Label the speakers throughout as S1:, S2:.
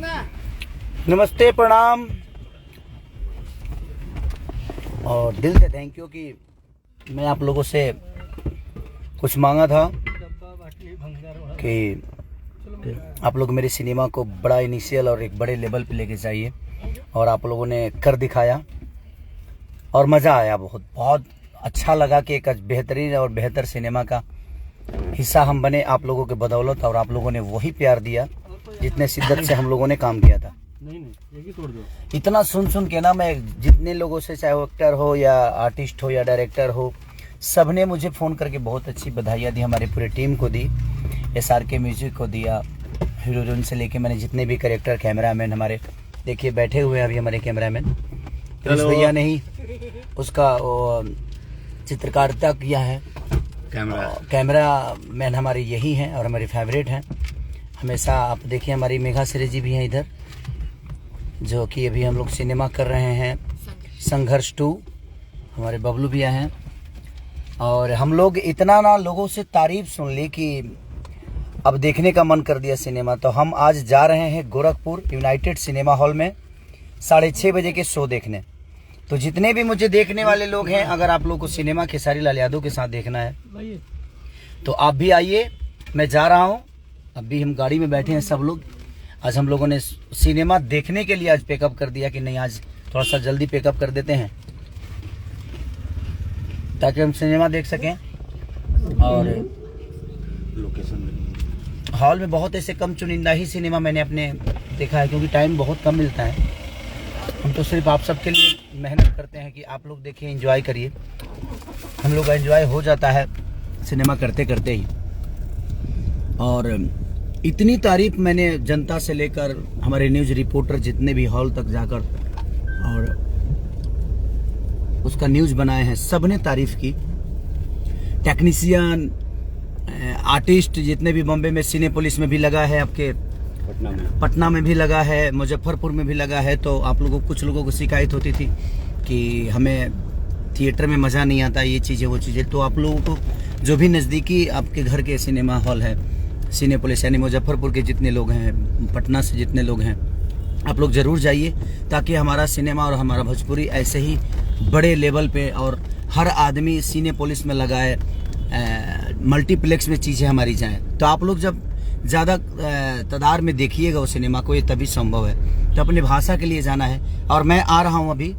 S1: नमस्ते, प्रणाम और दिल से थैंक यू कि मैं आप लोगों से कुछ मांगा था कि आप लोग मेरे सिनेमा को बड़ा इनिशियल और एक बड़े लेवल पे लेके जाइए, और आप लोगों ने कर दिखाया और मज़ा आया। बहुत अच्छा लगा कि एक बेहतरीन और बेहतर सिनेमा का हिस्सा हम बने आप लोगों के बदौलत, और आप लोगों ने वही प्यार दिया जितने शिद्दत से हम लोगों ने काम किया था। इतना सुन के ना, मैं जितने लोगों से, चाहे वो एक्टर हो या आर्टिस्ट हो या डायरेक्टर हो, सब ने मुझे फ़ोन करके बहुत अच्छी बधाइयाँ दी। हमारी पूरी टीम को दी, SRK म्यूजिक को दिया, हीरोइन से लेके मैंने जितने भी कैरेक्टर, कैमरामैन हमारे देखिए बैठे हुए हैं अभी हमारे कैमरामैन भैया ने ही उसका चित्रकारिता किया है। कैमरा मैन हमारे यही हैं और हमारे फेवरेट हैं हमेशा। आप देखिए हमारी मेघा श्री जी भी हैं इधर, जो कि अभी हम लोग सिनेमा कर रहे हैं संघर्ष 2, हमारे बबलू भैया हैं। और हम लोग इतना ना लोगों से तारीफ सुन ली कि अब देखने का मन कर दिया सिनेमा। तो हम आज जा रहे हैं गोरखपुर यूनाइटेड सिनेमा हॉल में 6:30 बजे के शो देखने। तो जितने भी मुझे देखने वाले लोग हैं, अगर आप लोग को सिनेमा खेसारी लाल यादव के साथ देखना है तो आप भी आइए। मैं जा रहा हूँ, अभी हम गाड़ी में बैठे हैं सब लोग। आज हम लोगों ने सिनेमा देखने के लिए आज पिकअप कर दिया कि नहीं, आज थोड़ा सा जल्दी पिकअप कर देते हैं ताकि हम सिनेमा देख सकें। और लोकेशन हॉल में बहुत ऐसे कम चुनिंदा ही सिनेमा मैंने अपने देखा है, क्योंकि टाइम बहुत कम मिलता है। हम तो सिर्फ आप सबके लिए मेहनत करते हैं कि आप लोग देखिए, एंजॉय करिए। हम लोग का एंजॉय हो जाता है सिनेमा करते करते ही। और इतनी तारीफ मैंने जनता से लेकर हमारे न्यूज़ रिपोर्टर जितने भी हॉल तक जाकर और उसका न्यूज़ बनाए हैं, सब ने तारीफ की। टेक्नीशियन, आर्टिस्ट जितने भी, बॉम्बे में सिनेपोलिस में भी लगा है, आपके पटना में भी लगा है, मुजफ्फरपुर में भी लगा है। तो आप लोगों, कुछ लोगों को शिकायत होती थी कि हमें थिएटर में मज़ा नहीं आता, ये चीज़ें वो चीज़ें। तो आप लोगों को जो भी नज़दीकी आपके घर के सिनेमा हॉल है, सिनेपोलिस यानी मुजफ्फरपुर के जितने लोग हैं, पटना से जितने लोग हैं, आप लोग ज़रूर जाइए, ताकि हमारा सिनेमा और हमारा भोजपुरी ऐसे ही बड़े लेवल पे और हर आदमी सिनेपोलिस में लगाए, मल्टीप्लेक्स में चीज़ें हमारी जाएँ। तो आप लोग जब ज़्यादा तादाद में देखिएगा वो सिनेमा को, ये तभी संभव है। तो अपने भाषा के लिए जाना है। और मैं आ रहा हूँ अभी,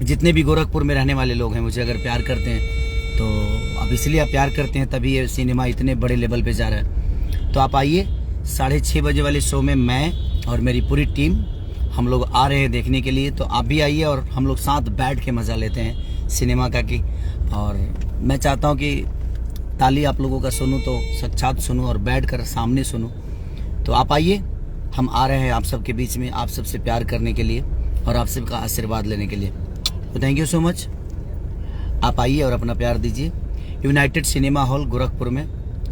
S1: जितने भी गोरखपुर में रहने वाले लोग हैं, मुझे अगर प्यार करते हैं तो अब इसलिए आप प्यार करते हैं तभी ये सिनेमा इतने बड़े लेवल पे जा रहा है। तो आप आइए, 6:30 बजे वाले शो में मैं और मेरी पूरी टीम हम लोग आ रहे हैं देखने के लिए। तो आप भी आइए और हम लोग साथ बैठ के मज़ा लेते हैं सिनेमा का की। और मैं चाहता हूँ कि ताली आप लोगों का सुनूं तो साक्षात सुनूं और बैठकर सामने सुनूं। तो आप आइए, हम आ रहे हैं आप सबके बीच में, आप सबसे प्यार करने के लिए और आप सबका आशीर्वाद लेने के लिए। तो थैंक यू सो मच। आप आइए और अपना प्यार दीजिए। यूनाइटेड सिनेमा हॉल गोरखपुर में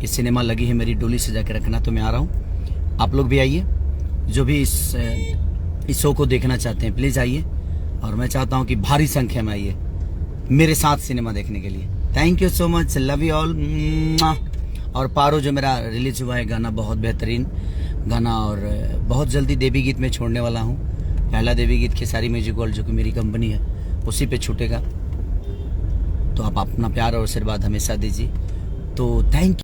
S1: ये सिनेमा लगी है, मेरी डोली सजा के रखना। तो मैं आ रहा हूँ, आप लोग भी आइए, जो भी इस शो को देखना चाहते हैं प्लीज़ आइए। और मैं चाहता हूँ कि भारी संख्या में आइए मेरे साथ सिनेमा देखने के लिए। Thank you so much, love you all. और पारो जो मेरा रिलीज हुआ है गाना, बहुत बेहतरीन गाना, और बहुत जल्दी देवी गीत में छोड़ने वाला हूँ। पहला देवी गीत खेसारी म्यूजिक वर्ल्ड जो कि मेरी कंपनी है, उसी पे छूटेगा। तो आप अपना प्यार और आशीर्वाद हमेशा दीजिए। तो थैंक यू।